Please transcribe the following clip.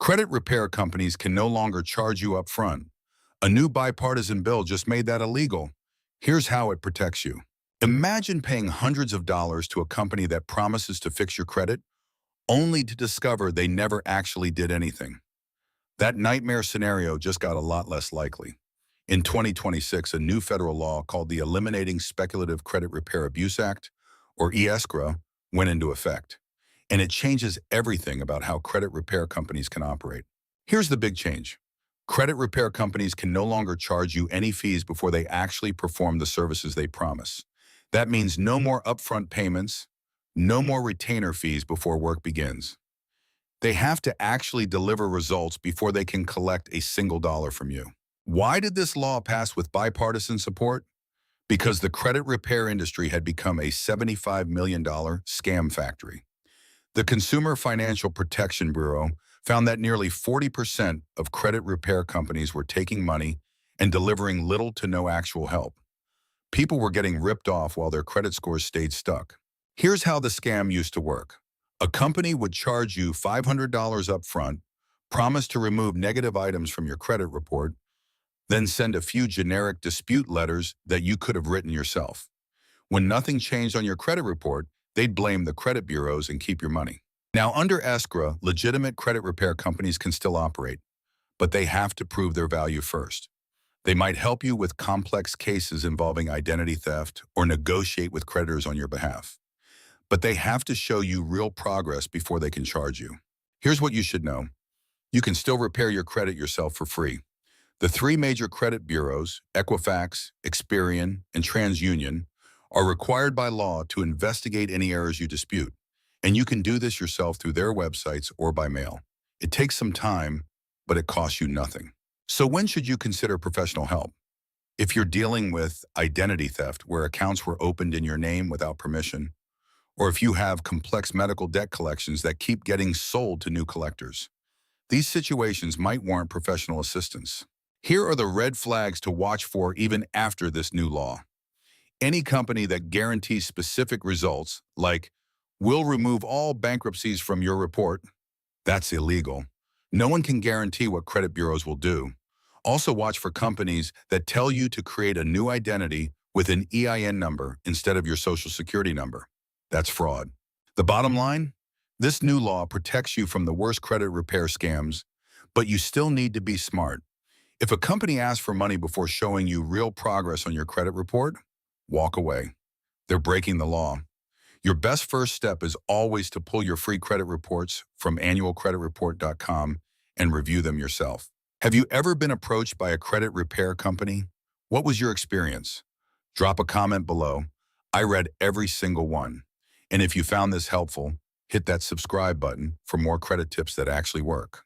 Credit repair companies can no longer charge you up front. A new bipartisan bill just made that illegal. Here's how it protects you. Imagine paying hundreds of dollars to a company that promises to fix your credit, only to discover they never actually did anything. That nightmare scenario just got a lot less likely. In 2026, a new federal law called the Eliminating Speculative Credit Repair Abuse Act, or ESCRA, went into effect. And it changes everything about how credit repair companies can operate. Here's the big change. Credit repair companies can no longer charge you any fees before they actually perform the services they promise. That means no more upfront payments, no more retainer fees before work begins. They have to actually deliver results before they can collect a single dollar from you. Why did this law pass with bipartisan support? Because the credit repair industry had become a $75 million scam factory. The Consumer Financial Protection Bureau found that nearly 40% of credit repair companies were taking money and delivering little to no actual help. People were getting ripped off while their credit scores stayed stuck. Here's how the scam used to work. A company would charge you $500 up front, promise to remove negative items from your credit report, then send a few generic dispute letters that you could have written yourself. When nothing changed on your credit report, they'd blame the credit bureaus and keep your money. Now, under ESCRA, legitimate credit repair companies can still operate, but they have to prove their value first. They might help you with complex cases involving identity theft or negotiate with creditors on your behalf. But they have to show you real progress before they can charge you. Here's what you should know. You can still repair your credit yourself for free. The three major credit bureaus, Equifax, Experian, and TransUnion, are required by law to investigate any errors you dispute, and you can do this yourself through their websites or by mail. It takes some time, but it costs you nothing. So when should you consider professional help? If you're dealing with identity theft where accounts were opened in your name without permission, or if you have complex medical debt collections that keep getting sold to new collectors. These situations might warrant professional assistance. Here are the red flags to watch for even after this new law. Any company that guarantees specific results, like, "We'll remove all bankruptcies from your report," that's illegal. No one can guarantee what credit bureaus will do. Also watch for companies that tell you to create a new identity with an EIN number instead of your social security number. That's fraud. The bottom line? This new law protects you from the worst credit repair scams, but you still need to be smart. If a company asks for money before showing you real progress on your credit report, walk away. They're breaking the law. Your best first step is always to pull your free credit reports from annualcreditreport.com and review them yourself. Have you ever been approached by a credit repair company? What was your experience? Drop a comment below. I read every single one. And if you found this helpful, hit that subscribe button for more credit tips that actually work.